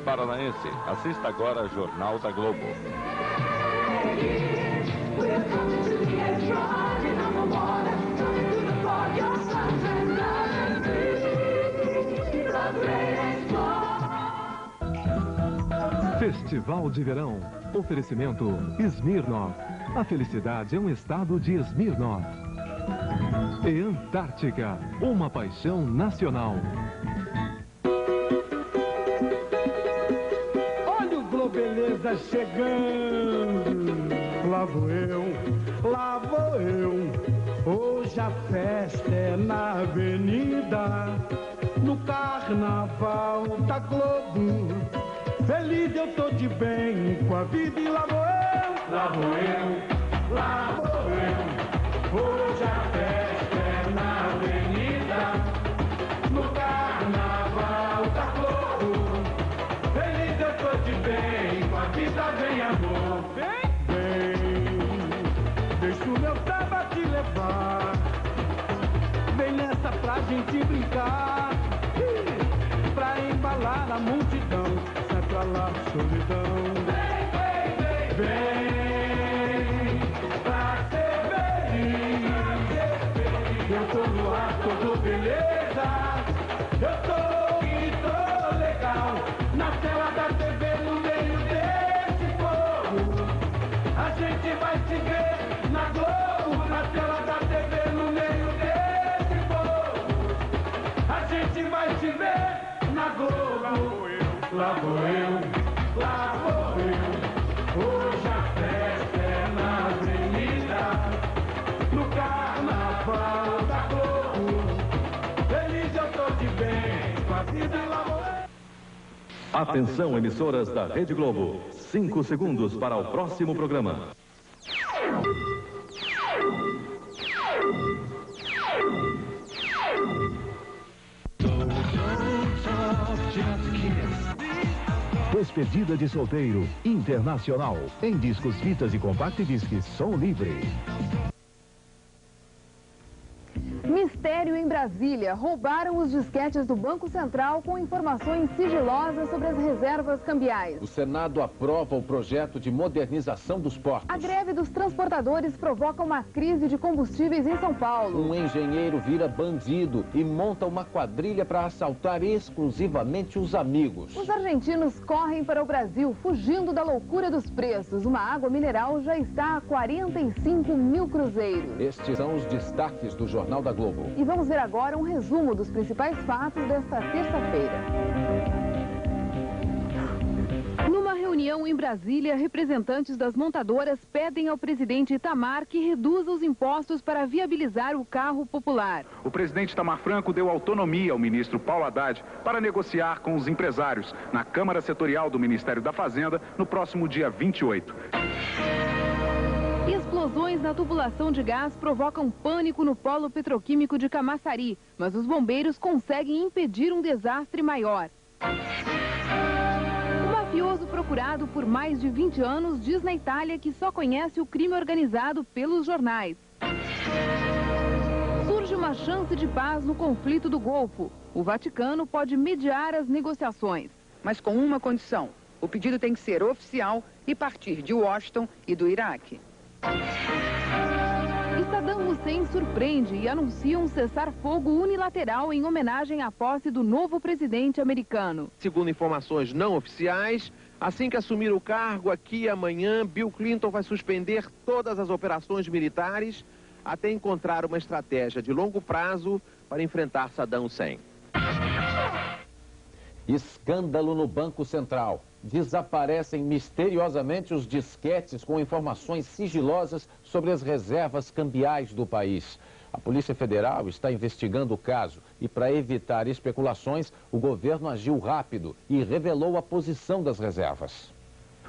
paranaense. Assista agora Jornal da Globo. Festival de Verão. Oferecimento Smirnoff. A felicidade é um estado de Smirnoff. E Antártica, uma paixão nacional. Olha o Globeleza chegando. Lá vou eu. Hoje a festa é na avenida, no carnaval da Globo. Feliz eu tô de bem com a vida e lá vou eu. Hoje a festa é na avenida, no carnaval da Globo. Feliz eu tô de bem com a vida, vem amor. Vem, deixa o meu samba te levar. Vem nessa pra gente brincar, pra embalar a multidão. Sai pra lá, solidão. Vem. Eu tô no ar, tô beleza. Eu tô e tô legal. Na tela da TV, no meio desse povo. A gente vai se ver na Globo. Na tela da TV, no meio desse povo. A gente vai se ver na Globo. Lá vou eu. Hoje a festa é na avenida, no carnaval da Globo. Feliz eu tô de bem com a vida e lá vou eu. Atenção, emissoras da Rede Globo. 5 segundos para o próximo programa. Despedida de solteiro internacional em discos, fitas e compact discs som livre. Mistério em Brasília. Roubaram os disquetes do Banco Central com informações sigilosas sobre as reservas cambiais. O Senado aprova o projeto de modernização dos portos. A greve dos transportadores provoca uma crise de combustíveis em São Paulo. Um engenheiro vira bandido e monta uma quadrilha para assaltar exclusivamente os amigos. Os argentinos correm para o Brasil, fugindo da loucura dos preços. Uma água mineral já está a 45 mil cruzeiros. Estes são os destaques do Jornal da Globo. E vamos ver agora um resumo dos principais fatos desta terça-feira. Numa reunião em Brasília, representantes das montadoras pedem ao presidente Itamar que reduza os impostos para viabilizar o carro popular. O presidente Itamar Franco deu autonomia ao ministro Paulo Haddad para negociar com os empresários na Câmara Setorial do Ministério da Fazenda no próximo dia 28. Explosões na tubulação de gás provocam pânico no polo petroquímico de Camaçari, mas os bombeiros conseguem impedir um desastre maior. O mafioso procurado por mais de 20 anos diz na Itália que só conhece o crime organizado pelos jornais. Surge uma chance de paz no conflito do Golfo. O Vaticano pode mediar as negociações. Mas com uma condição: o pedido tem que ser oficial e partir de Washington e do Iraque. Saddam Hussein surpreende e anuncia um cessar-fogo unilateral em homenagem à posse do novo presidente americano. Segundo informações não oficiais, assim que assumir o cargo aqui amanhã, Bill Clinton vai suspender todas as operações militares até encontrar uma estratégia de longo prazo para enfrentar Saddam Hussein. Escândalo no Banco Central. Desaparecem misteriosamente os disquetes com informações sigilosas sobre as reservas cambiais do país. A Polícia Federal está investigando o caso e, para evitar especulações, o governo agiu rápido e revelou a posição das reservas.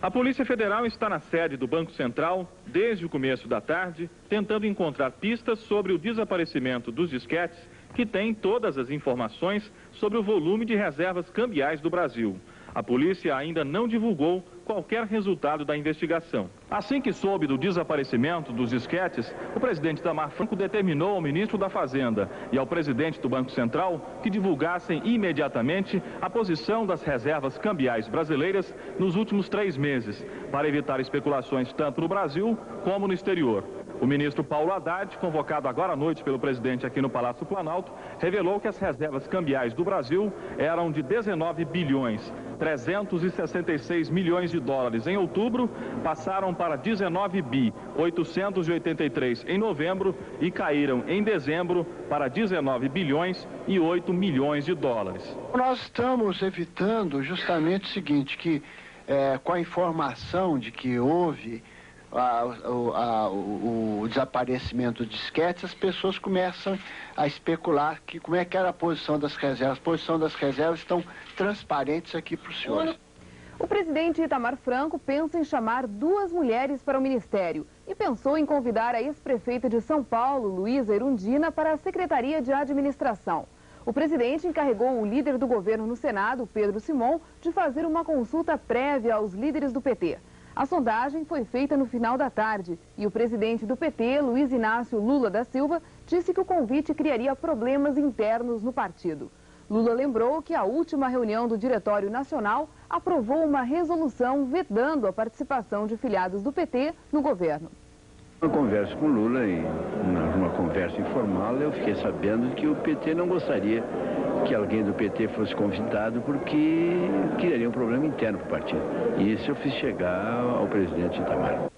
A Polícia Federal está na sede do Banco Central desde o começo da tarde, tentando encontrar pistas sobre o desaparecimento dos disquetes que têm todas as informações sobre o volume de reservas cambiais do Brasil. A polícia ainda não divulgou qualquer resultado da investigação. Assim que soube do desaparecimento dos disquetes, o presidente Itamar Franco determinou ao ministro da Fazenda e ao presidente do Banco Central que divulgassem imediatamente a posição das reservas cambiais brasileiras nos últimos 3 meses, para evitar especulações tanto no Brasil como no exterior. O ministro Paulo Haddad, convocado agora à noite pelo presidente aqui no Palácio Planalto, revelou que as reservas cambiais do Brasil eram de 19 bilhões 366 milhões de dólares em outubro, passaram para 19 bi 883 em novembro e caíram em dezembro para 19 bilhões e 8 milhões de dólares. Nós estamos evitando justamente o seguinte, que com a informação de que houve o desaparecimento de disquetes, as pessoas começam a especular que como é que era a posição das reservas. A posição das reservas estão transparentes aqui para os senhores. O presidente Itamar Franco pensa em chamar 2 mulheres para o ministério e pensou em convidar a ex-prefeita de São Paulo, Luísa Erundina, para a Secretaria de Administração. O presidente encarregou o líder do governo no Senado, Pedro Simon, de fazer uma consulta prévia aos líderes do PT. A sondagem foi feita no final da tarde e o presidente do PT, Luiz Inácio Lula da Silva, disse que o convite criaria problemas internos no partido. Lula lembrou que a última reunião do Diretório Nacional aprovou uma resolução vedando a participação de filiados do PT no governo. Uma conversa com Lula, numa conversa informal, eu fiquei sabendo que o PT não gostaria que alguém do PT fosse convidado porque criaria um problema interno para o partido. E isso eu fiz chegar ao presidente Itamar.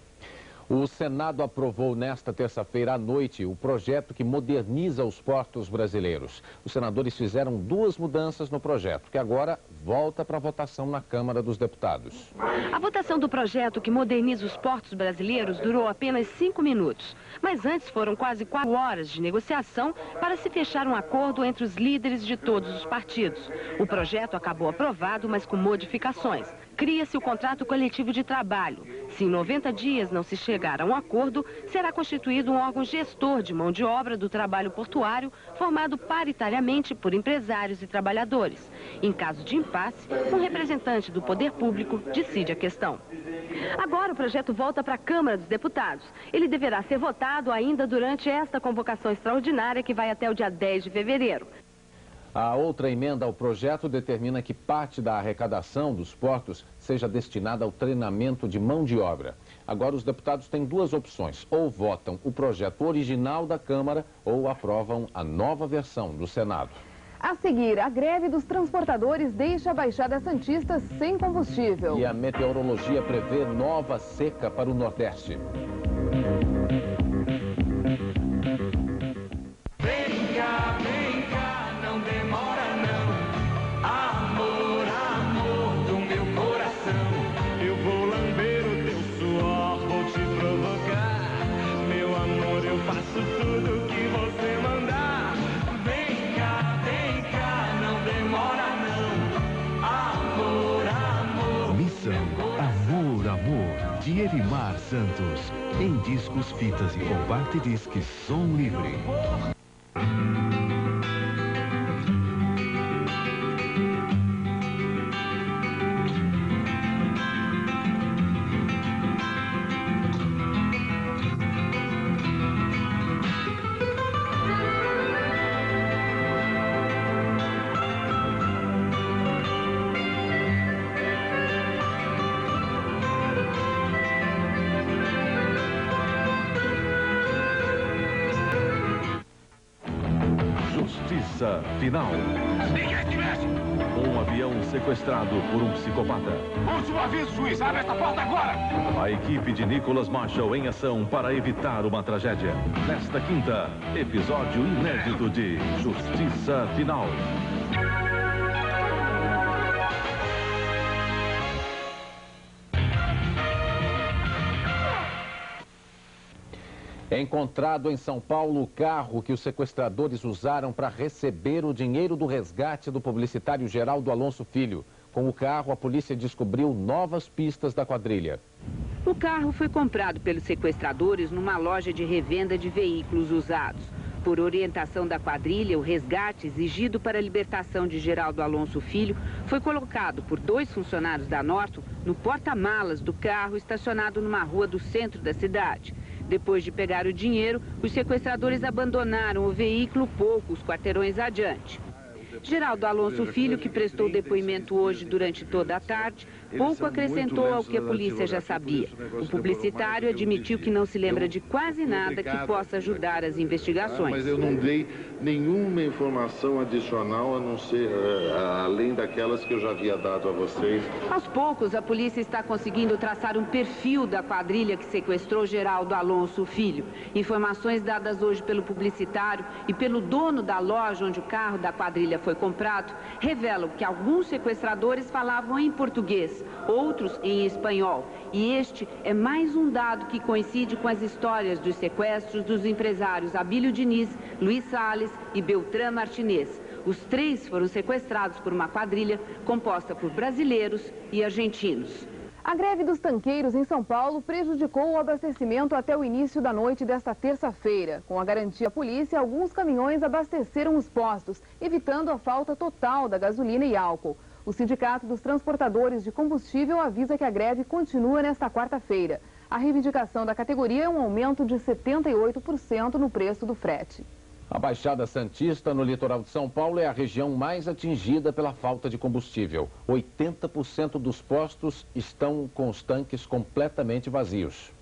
O Senado aprovou nesta terça-feira à noite o projeto que moderniza os portos brasileiros. Os senadores fizeram 2 mudanças no projeto, que agora volta para votação na Câmara dos Deputados. A votação do projeto que moderniza os portos brasileiros durou apenas 5 minutos. Mas antes foram quase 4 horas de negociação para se fechar um acordo entre os líderes de todos os partidos. O projeto acabou aprovado, mas com modificações. Cria-se o contrato coletivo de trabalho. Se em 90 dias não se chegar a um acordo, será constituído um órgão gestor de mão de obra do trabalho portuário, formado paritariamente por empresários e trabalhadores. Em caso de impasse, um representante do poder público decide a questão. Agora o projeto volta para a Câmara dos Deputados. Ele deverá ser votado ainda durante esta convocação extraordinária que vai até o dia 10 de fevereiro. A outra emenda ao projeto determina que parte da arrecadação dos portos seja destinada ao treinamento de mão de obra. Agora os deputados têm 2 opções: ou votam o projeto original da Câmara ou aprovam a nova versão do Senado. A seguir, a greve dos transportadores deixa a Baixada Santista sem combustível. E a meteorologia prevê nova seca para o Nordeste. De Elimar Santos, em discos, fitas e compacto disc Som Livre. Justiça Final. Um avião sequestrado por um psicopata. Último aviso, juiz. Abre esta porta agora! A equipe de Nicholas Marshall em ação para evitar uma tragédia. Nesta quinta, episódio inédito de Justiça Final. É encontrado em São Paulo o carro que os sequestradores usaram para receber o dinheiro do resgate do publicitário Geraldo Alonso Filho. Com o carro, a polícia descobriu novas pistas da quadrilha. O carro foi comprado pelos sequestradores numa loja de revenda de veículos usados. Por orientação da quadrilha, o resgate exigido para a libertação de Geraldo Alonso Filho foi colocado por 2 funcionários da Norton no porta-malas do carro estacionado numa rua do centro da cidade. Depois de pegar o dinheiro, os sequestradores abandonaram o veículo poucos quarteirões adiante. Geraldo Alonso Filho, que prestou depoimento hoje durante toda a tarde, pouco acrescentou ao que a polícia já sabia. O publicitário admitiu que não se lembra de quase nada que possa ajudar as investigações. Mas eu não dei nenhuma informação adicional a não ser além daquelas que eu já havia dado a vocês. Aos poucos, a polícia está conseguindo traçar um perfil da quadrilha que sequestrou Geraldo Alonso Filho. Informações dadas hoje pelo publicitário e pelo dono da loja onde o carro da quadrilha foi comprado revelam que alguns sequestradores falavam em português, outros em espanhol. E este é mais um dado que coincide com as histórias dos sequestros dos empresários Abílio Diniz, Luiz Salles e Beltrán Martinez. Os 3 foram sequestrados por uma quadrilha composta por brasileiros e argentinos. A greve dos tanqueiros em São Paulo prejudicou o abastecimento até o início da noite desta terça-feira. Com a garantia da polícia, alguns caminhões abasteceram os postos, evitando a falta total da gasolina e álcool. O Sindicato dos Transportadores de Combustível avisa que a greve continua nesta quarta-feira. A reivindicação da categoria é um aumento de 78% no preço do frete. A Baixada Santista, no litoral de São Paulo, é a região mais atingida pela falta de combustível. 80% dos postos estão com os tanques completamente vazios.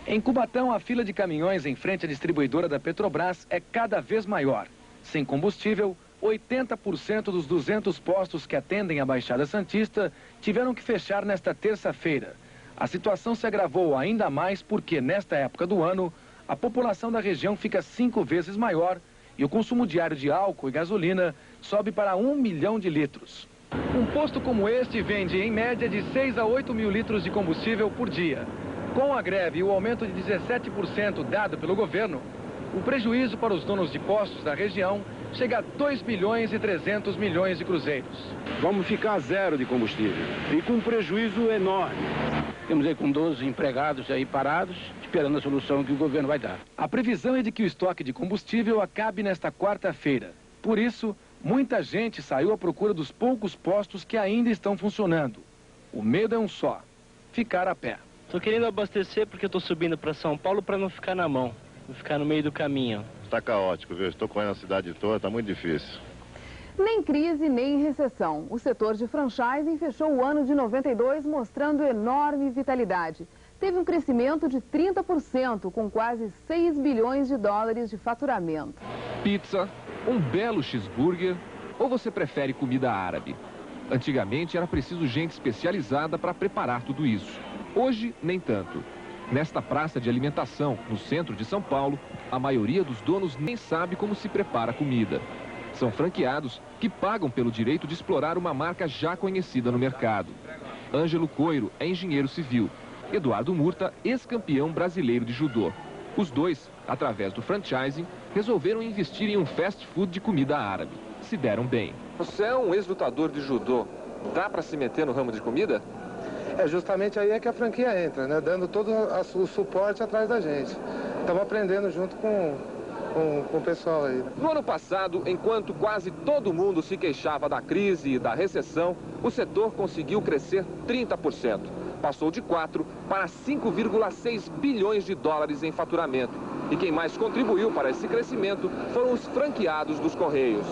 Em Cubatão, a fila de caminhões em frente à distribuidora da Petrobras é cada vez maior. Sem combustível, 80% dos 200 postos que atendem a Baixada Santista tiveram que fechar nesta terça-feira. A situação se agravou ainda mais porque, nesta época do ano, a população da região fica 5 vezes maior e o consumo diário de álcool e gasolina sobe para 1 milhão de litros. Um posto como este vende, em média, de 6 a 8 mil litros de combustível por dia. Com a greve e o aumento de 17% dado pelo governo, o prejuízo para os donos de postos da região chega a 2 bilhões e 300 milhões de cruzeiros. Vamos ficar zero de combustível e com um prejuízo enorme. Temos aí com 12 empregados aí parados, esperando a solução que o governo vai dar. A previsão é de que o estoque de combustível acabe nesta quarta-feira. Por isso, muita gente saiu à procura dos poucos postos que ainda estão funcionando. O medo é um só: ficar a pé. Estou querendo abastecer porque estou subindo para São Paulo para não ficar na mão, não ficar no meio do caminho. Está caótico, viu? Estou correndo a cidade toda, está muito difícil. Nem crise, nem recessão. O setor de franchising fechou o ano de 92 mostrando enorme vitalidade. Teve um crescimento de 30%, com quase 6 bilhões de dólares de faturamento. Pizza, um belo cheeseburger ou você prefere comida árabe? Antigamente era preciso gente especializada para preparar tudo isso. Hoje, nem tanto. Nesta praça de alimentação, no centro de São Paulo, a maioria dos donos nem sabe como se prepara comida. São franqueados que pagam pelo direito de explorar uma marca já conhecida no mercado. Ângelo Coiro é engenheiro civil. Eduardo Murta, ex-campeão brasileiro de judô. Os dois, através do franchising, resolveram investir em um fast food de comida árabe. Se deram bem. Você é um ex-lutador de judô. Dá para se meter no ramo de comida? É justamente aí é que a franquia entra, né? Dando todo o suporte atrás da gente. Estamos aprendendo junto com o pessoal aí. No ano passado, enquanto quase todo mundo se queixava da crise e da recessão, o setor conseguiu crescer 30%. Passou de 4 para 5,6 bilhões de dólares em faturamento. E quem mais contribuiu para esse crescimento foram os franqueados dos Correios.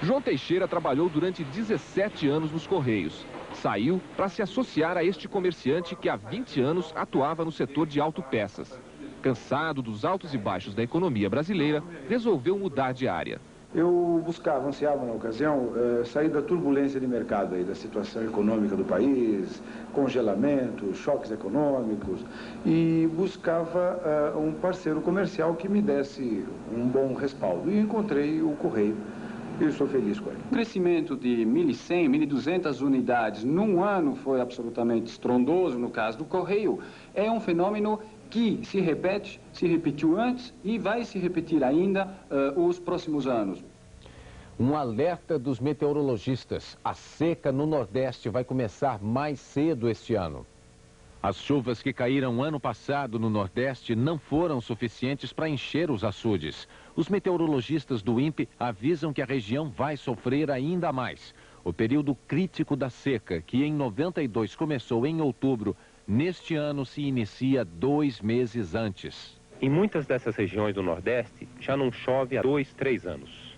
João Teixeira trabalhou durante 17 anos nos Correios. Saiu para se associar a este comerciante que há 20 anos atuava no setor de autopeças. Cansado dos altos e baixos da economia brasileira, resolveu mudar de área. Eu ansiava na ocasião, sair da turbulência de mercado, aí, da situação econômica do país, congelamento, choques econômicos, e buscava um parceiro comercial que me desse um bom respaldo. E encontrei o Correio. E estou feliz com ele. O crescimento de 1.100, 1.200 unidades num ano foi absolutamente estrondoso, no caso do Correio. É um fenômeno que se repetiu antes e vai se repetir ainda os próximos anos. Um alerta dos meteorologistas: a seca no Nordeste vai começar mais cedo este ano. As chuvas que caíram ano passado no Nordeste não foram suficientes para encher os açudes. Os meteorologistas do INPE avisam que a região vai sofrer ainda mais. O período crítico da seca, que em 92 começou em outubro, neste ano se inicia 2 meses antes. Em muitas dessas regiões do Nordeste, já não chove há 2, 3 anos.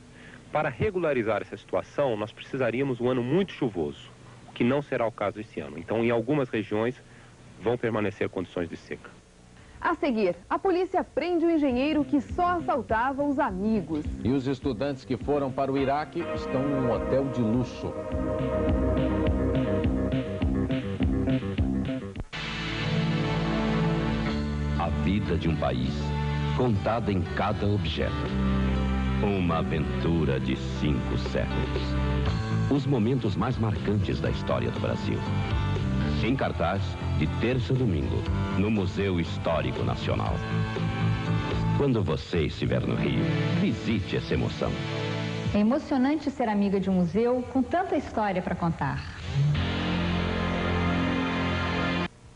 Para regularizar essa situação, nós precisaríamos de um ano muito chuvoso, o que não será o caso esse ano. Então, em algumas regiões, vão permanecer condições de seca. A seguir, a polícia prende o engenheiro que só assaltava os amigos. E os estudantes que foram para o Iraque estão num hotel de luxo. A vida de um país, contada em cada objeto. Uma aventura de 5 séculos. Os momentos mais marcantes da história do Brasil. Em cartaz, de terça a domingo, no Museu Histórico Nacional. Quando você estiver no Rio, visite essa emoção. É emocionante ser amiga de um museu com tanta história para contar.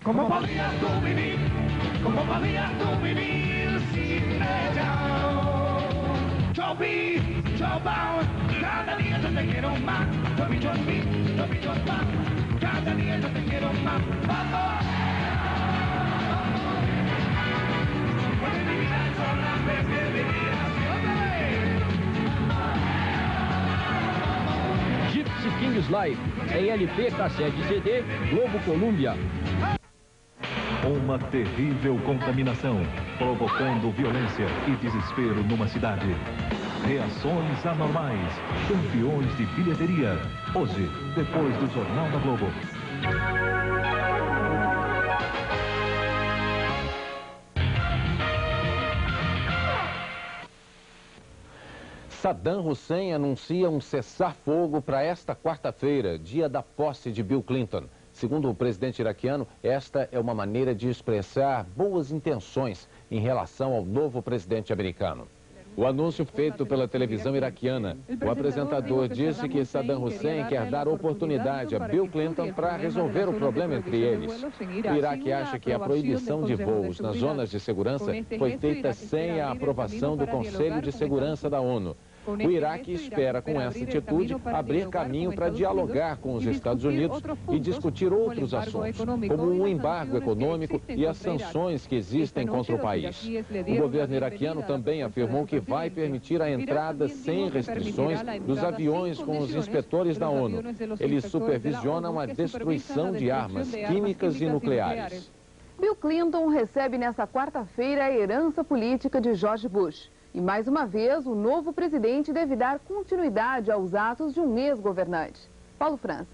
Como podías tú vivir, como podías tú vivir sin ella. Yo vi, yo vao, cada día yo te quiero más. Yo vi, yo va, cada día yo te quiero más. Vamos. Puede vivir solamente vivir así otra vez. Gypsy Kings Live, em LP, cassete e CD, Globo Colômbia. Uma terrível contaminação, provocando violência e desespero numa cidade. Reações anormais, campeões de bilheteria. Hoje, depois do Jornal da Globo. Saddam Hussein anuncia um cessar-fogo para esta quarta-feira, dia da posse de Bill Clinton. Segundo o presidente iraquiano, esta é uma maneira de expressar boas intenções em relação ao novo presidente americano. O anúncio feito pela televisão iraquiana, o apresentador disse que Saddam Hussein quer dar oportunidade a Bill Clinton para resolver o problema entre eles. O Iraque acha que a proibição de voos nas zonas de segurança foi feita sem a aprovação do Conselho de Segurança da ONU. O Iraque espera, com essa atitude, abrir caminho para dialogar com os Estados Unidos e discutir outros assuntos, como o embargo econômico e as sanções que existem contra o país. O governo iraquiano também afirmou que vai permitir a entrada sem restrições dos aviões com os inspetores da ONU. Eles supervisionam a destruição de armas químicas e nucleares. Bill Clinton recebe nesta quarta-feira a herança política de George Bush. E mais uma vez, o novo presidente deve dar continuidade aos atos de um ex-governante. Paulo França.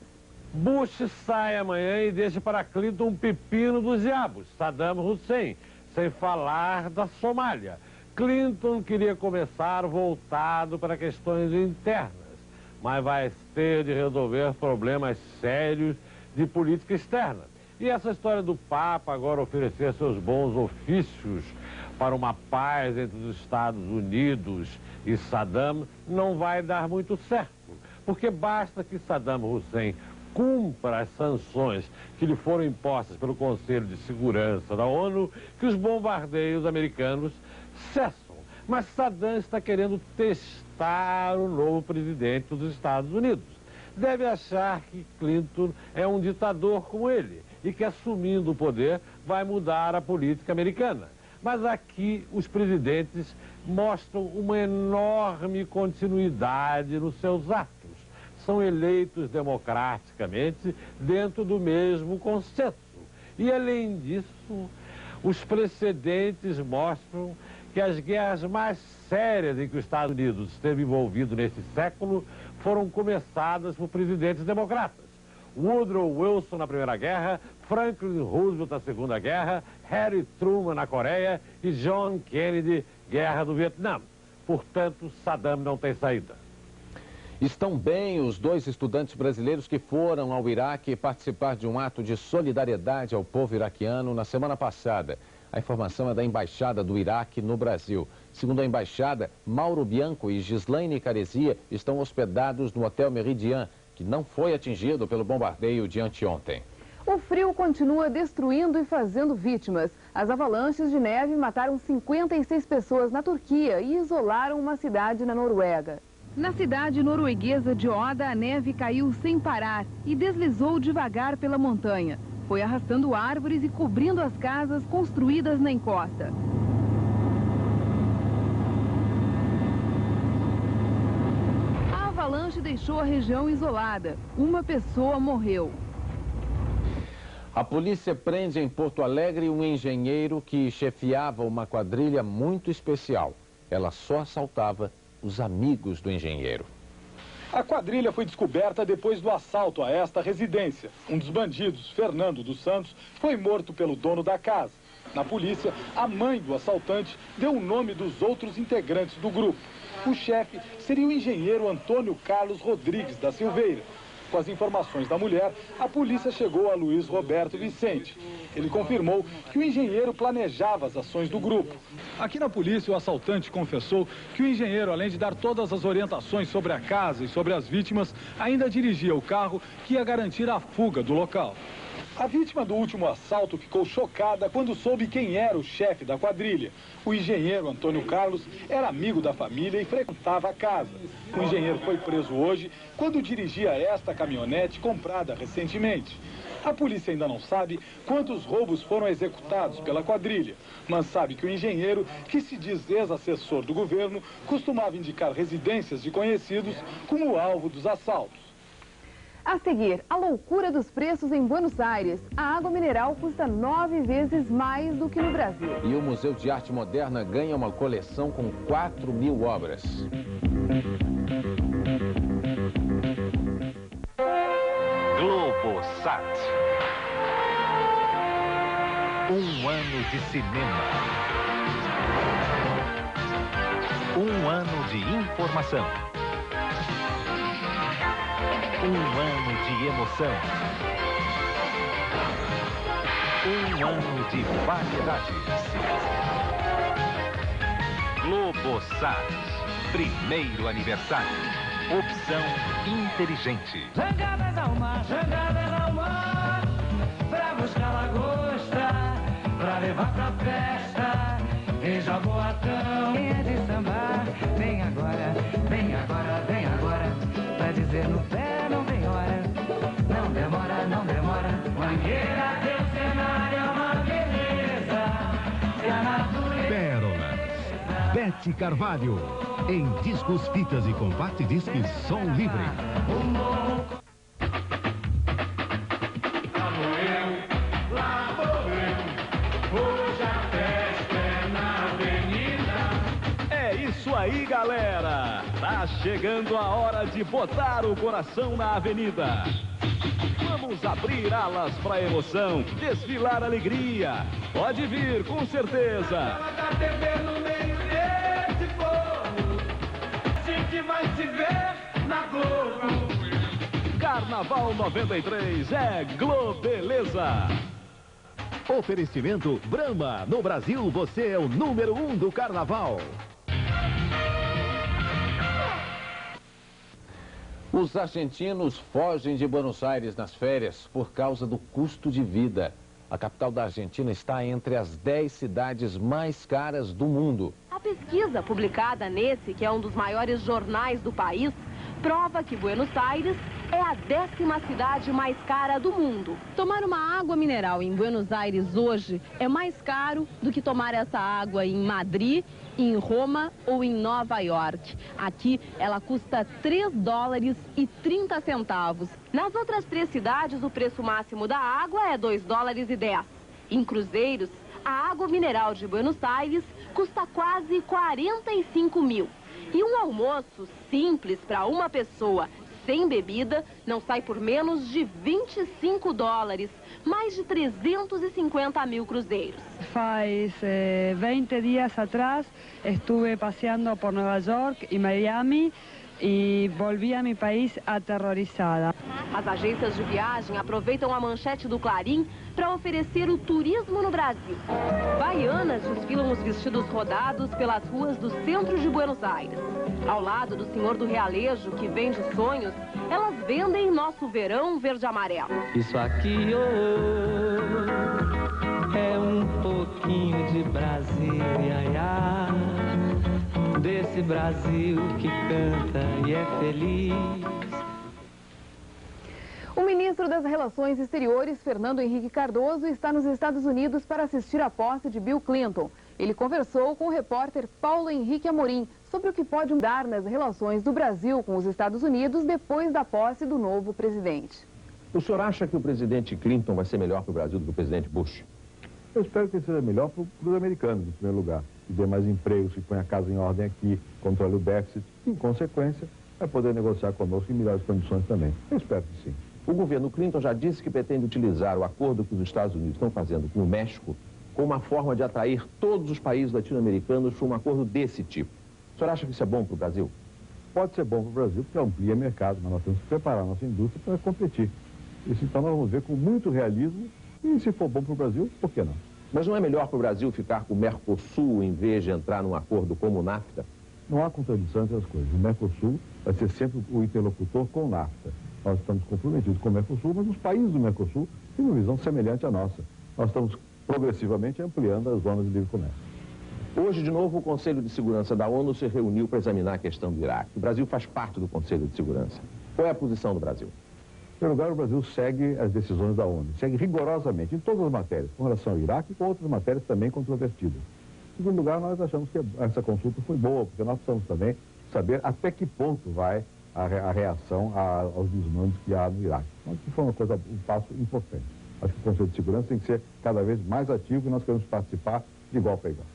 Bush sai amanhã e deixa para Clinton um pepino dos diabos, Saddam Hussein, sem falar da Somália. Clinton queria começar voltado para questões internas, mas vai ter de resolver problemas sérios de política externa. E essa história do Papa agora oferecer seus bons ofícios para uma paz entre os Estados Unidos e Saddam não vai dar muito certo, porque basta que Saddam Hussein cumpra as sanções que lhe foram impostas pelo Conselho de Segurança da ONU, que os bombardeios americanos cessam. Mas Saddam está querendo testar o novo presidente dos Estados Unidos. Deve achar que Clinton é um ditador como ele e que, assumindo o poder, vai mudar a política americana. Mas aqui os presidentes mostram uma enorme continuidade nos seus atos. São eleitos democraticamente dentro do mesmo consenso. E, além disso, os precedentes mostram que as guerras mais sérias em que os Estados Unidos esteve envolvido neste século foram começadas por presidentes democratas. Woodrow Wilson na Primeira Guerra, Franklin Roosevelt na Segunda Guerra, Harry Truman na Coreia e John Kennedy, Guerra do Vietnã. Portanto, Saddam não tem saída. Estão bem os 2 estudantes brasileiros que foram ao Iraque participar de um ato de solidariedade ao povo iraquiano na semana passada. A informação é da Embaixada do Iraque no Brasil. Segundo a Embaixada, Mauro Bianco e Gislaine Caresia estão hospedados no Hotel Meridian, que não foi atingido pelo bombardeio de anteontem. O frio continua destruindo e fazendo vítimas. As avalanches de neve mataram 56 pessoas na Turquia e isolaram uma cidade na Noruega. Na cidade norueguesa de Oda, a neve caiu sem parar e deslizou devagar pela montanha. Foi arrastando árvores e cobrindo as casas construídas na encosta. A avalanche deixou a região isolada. Uma pessoa morreu. A polícia prende em Porto Alegre um engenheiro que chefiava uma quadrilha muito especial. Ela só assaltava os amigos do engenheiro. A quadrilha foi descoberta depois do assalto a esta residência. Um dos bandidos, Fernando dos Santos, foi morto pelo dono da casa. Na polícia, a mãe do assaltante deu o nome dos outros integrantes do grupo. O chefe seria o engenheiro Antônio Carlos Rodrigues da Silveira. Com as informações da mulher, a polícia chegou a Luiz Roberto Vicente. Ele confirmou que o engenheiro planejava as ações do grupo. Aqui na polícia, o assaltante confessou que o engenheiro, além de dar todas as orientações sobre a casa e sobre as vítimas, ainda dirigia o carro que ia garantir a fuga do local. A vítima do último assalto ficou chocada quando soube quem era o chefe da quadrilha. O engenheiro Antônio Carlos era amigo da família e frequentava a casa. O engenheiro foi preso hoje quando dirigia esta caminhonete comprada recentemente. A polícia ainda não sabe quantos roubos foram executados pela quadrilha, mas sabe que o engenheiro, que se diz ex-assessor do governo, costumava indicar residências de conhecidos como alvo dos assaltos. A seguir, a loucura dos preços em Buenos Aires. A água mineral custa 9 vezes mais do que no Brasil. E o Museu de Arte Moderna ganha uma coleção com 4.000 obras. Globosat. Um ano de cinema. Um ano de informação. Um ano de emoção. Um ano de variedade. Globosat. Primeiro aniversário. Opção inteligente. Jangadas ao mar, pra buscar lagosta, pra levar pra festa, em Jaboatão. Quem é de sambar, vem agora, vem agora, vem agora, pra dizer no pé não vem hora, não demora, não demora. Mangueira, teu cenário é uma beleza, se a natureza... Pérolas, Bete Carvalho, em discos, fitas e compact discs, som livre. Hoje a festa é na avenida. É isso aí, galera! Tá chegando a hora de botar o coração na avenida. Vamos abrir alas pra emoção, desfilar alegria. Pode vir, com certeza. Da TV no meio desse povo, a gente vai se ver na Globo. Carnaval 93 é Globeleza. Oferecimento Brahma. No Brasil, você é o número 1 do carnaval. Os argentinos fogem de Buenos Aires nas férias por causa do custo de vida. A capital da Argentina está entre as 10 cidades mais caras do mundo. A pesquisa publicada nesse, que é um dos maiores jornais do país, prova que Buenos Aires é a 10ª cidade mais cara do mundo. Tomar uma água mineral em Buenos Aires hoje é mais caro do que tomar essa água em Madrid, em Roma ou em Nova York. Aqui ela custa $3,30. Nas outras 3 cidades, o preço máximo da água é $2,10. Em cruzeiros, a água mineral de Buenos Aires custa quase 45 mil. E um almoço simples para uma pessoa sem bebida não sai por menos de $25, mais de 350 mil cruzeiros. Faz 20 dias atrás estuve passeando por Nova York e Miami e volvi a meu país aterrorizada. As agências de viagem aproveitam a manchete do Clarim para oferecer o turismo no Brasil. Baianas desfilam os vestidos rodados pelas ruas do centro de Buenos Aires. Ao lado do senhor do realejo, que vende sonhos, elas vendem nosso verão verde-amarelo. Isso aqui é um pouquinho pouquinho de Brasil, iaiá, desse Brasil que canta e é feliz. O ministro das Relações Exteriores, Fernando Henrique Cardoso, está nos Estados Unidos para assistir à posse de Bill Clinton. Ele conversou com o repórter Paulo Henrique Amorim sobre o que pode mudar nas relações do Brasil com os Estados Unidos depois da posse do novo presidente. O senhor acha que o presidente Clinton vai ser melhor para o Brasil do que o presidente Bush? Eu espero que ele seja melhor para os americanos, em primeiro lugar. Que dê mais empregos, que ponha a casa em ordem aqui, controle o déficit. Em consequência, vai poder negociar conosco em melhores condições também. Eu espero que sim. O governo Clinton já disse que pretende utilizar o acordo que os Estados Unidos estão fazendo com o México como uma forma de atrair todos os países latino-americanos para um acordo desse tipo. O senhor acha que isso é bom para o Brasil? Pode ser bom para o Brasil, porque amplia mercado, mas nós temos que preparar a nossa indústria para competir. Isso então nós vamos ver com muito realismo e se for bom para o Brasil, por que não? Mas não é melhor para o Brasil ficar com o Mercosul em vez de entrar num acordo como o NAFTA? Não há contradição entre as coisas. O Mercosul vai ser sempre o interlocutor com o NAFTA. Nós estamos comprometidos com o Mercosul, mas os países do Mercosul têm uma visão semelhante à nossa. Nós estamos progressivamente ampliando as zonas de livre comércio. Hoje, de novo, o Conselho de Segurança da ONU se reuniu para examinar a questão do Iraque. O Brasil faz parte do Conselho de Segurança. Qual é a posição do Brasil? Em primeiro lugar, o Brasil segue as decisões da ONU, segue rigorosamente em todas as matérias, com relação ao Iraque e com outras matérias também controvertidas. Em segundo lugar, nós achamos que essa consulta foi boa, porque nós precisamos também saber até que ponto vai a reação aos desmandos que há no Iraque. Então, isso foi um passo importante. Acho que o Conselho de Segurança tem que ser cada vez mais ativo e nós queremos participar de igual para igual.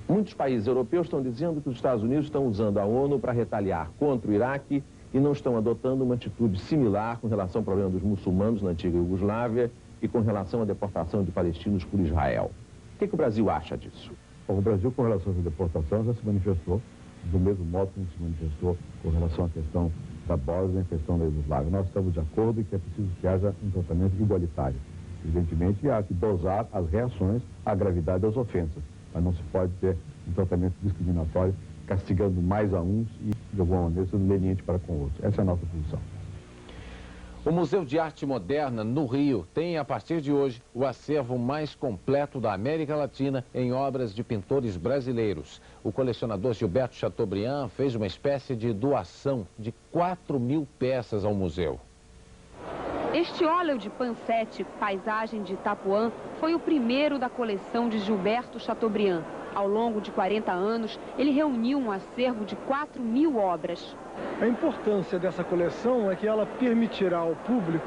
Muitos países europeus estão dizendo que os Estados Unidos estão usando a ONU para retaliar contra o Iraque e não estão adotando uma atitude similar com relação ao problema dos muçulmanos na antiga Iugoslávia e com relação à deportação de palestinos por Israel. O que o Brasil acha disso? Bom, o Brasil, com relação à deportação, já se manifestou do mesmo modo como se manifestou com relação à questão da Bósnia e à questão da Iugoslávia. Nós estamos de acordo em que é preciso que haja um tratamento igualitário. Evidentemente, há que dosar as reações à gravidade das ofensas, mas não se pode ter um tratamento discriminatório, castigando mais a uns e, de alguma maneira, sendo leniente para com outros. Essa é a nossa posição. O Museu de Arte Moderna, no Rio, tem, a partir de hoje, o acervo mais completo da América Latina em obras de pintores brasileiros. O colecionador Gilberto Chateaubriand fez uma espécie de doação de 4.000 peças ao museu. Este óleo de Pansete, Paisagem de Itapuã, foi o primeiro da coleção de Gilberto Chateaubriand. Ao longo de 40 anos, ele reuniu um acervo de 4.000 obras. A importância dessa coleção é que ela permitirá ao público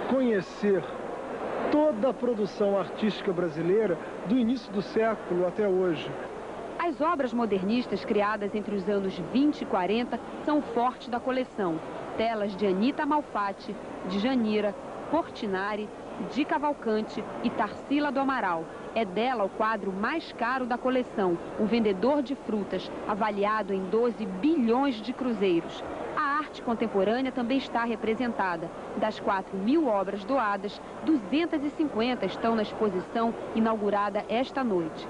conhecer toda a produção artística brasileira do início do século até hoje. As obras modernistas criadas entre os anos 20 e 40 são o forte da coleção. Telas de Anita Malfatti, de Janira, Portinari, de Cavalcante e Tarsila do Amaral. É dela o quadro mais caro da coleção, O Vendedor de Frutas, avaliado em 12 bilhões de cruzeiros. A arte contemporânea também está representada. Das 4.000 obras doadas, 250 estão na exposição inaugurada esta noite.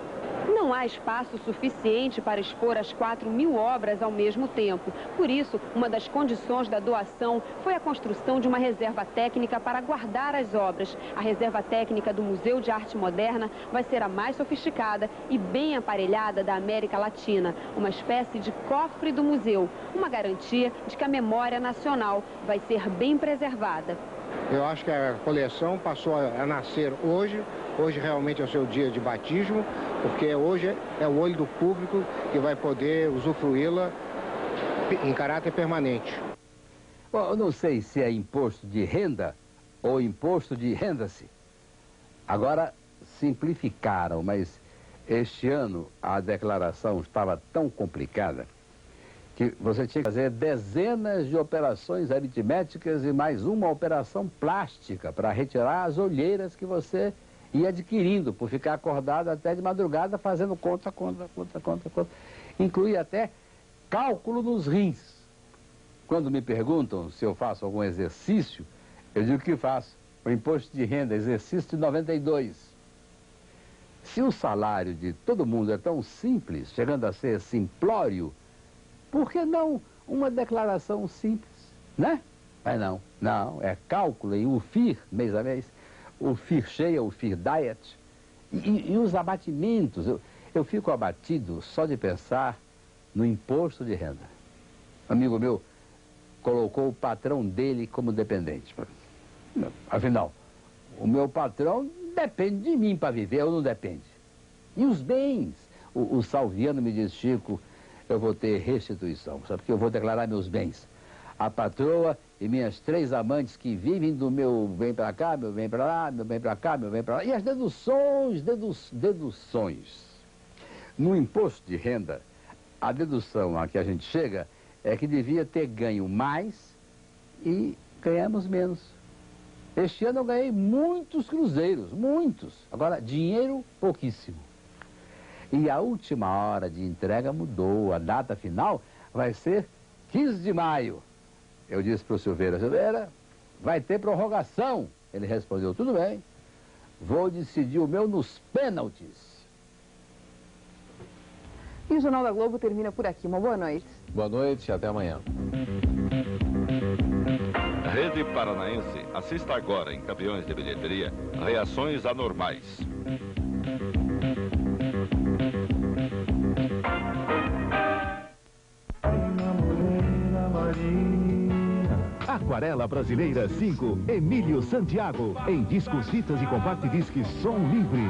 Não há espaço suficiente para expor as 4.000 obras ao mesmo tempo. Por isso, uma das condições da doação foi a construção de uma reserva técnica para guardar as obras. A reserva técnica do Museu de Arte Moderna vai ser a mais sofisticada e bem aparelhada da América Latina. Uma espécie de cofre do museu, uma garantia de que a memória nacional vai ser bem preservada. Eu acho que a coleção passou a nascer hoje. Hoje realmente é o seu dia de batismo, porque hoje é o olho do público que vai poder usufruí-la em caráter permanente. Bom, eu não sei se é imposto de renda ou imposto de renda-se. Agora simplificaram, mas este ano a declaração estava tão complicada que você tinha que fazer dezenas de operações aritméticas e mais uma operação plástica para retirar as olheiras que você ia adquirindo, por ficar acordado até de madrugada fazendo conta. Inclui até cálculo nos rins. Quando me perguntam se eu faço algum exercício, eu digo que faço. O imposto de renda, exercício de 92. Se o salário de todo mundo é tão simples, chegando a ser simplório, por que não uma declaração simples, né? Mas não, é cálculo em UFIR, mês a mês. O FIR cheia, o FIR Diet, E os abatimentos, eu fico abatido só de pensar no imposto de renda. Um amigo meu colocou o patrão dele como dependente. Afinal, o meu patrão depende de mim para viver, ou não depende? E os bens? O Salviano me diz, Chico, eu vou ter restituição, sabe? Porque eu vou declarar meus bens. A patroa e minhas 3 amantes que vivem do meu bem para cá, meu bem para lá, meu bem para cá, meu bem para lá. E as deduções. No imposto de renda, a dedução a que a gente chega é que devia ter ganho mais e ganhamos menos. Este ano eu ganhei muitos cruzeiros, muitos. Agora, dinheiro, pouquíssimo. E a última hora de entrega mudou. A data final vai ser 15 de maio. Eu disse para o Silveira, Silveira, vai ter prorrogação. Ele respondeu, tudo bem, vou decidir o meu nos pênaltis. E o Jornal da Globo termina por aqui. Uma boa noite. Boa noite e até amanhã. Rede Paranaense, assista agora em Campeões de Bilheteria, Reações Anormais. Aquarela Brasileira 5, Emílio Santiago, em discos, fitas e compact disc Som Livre.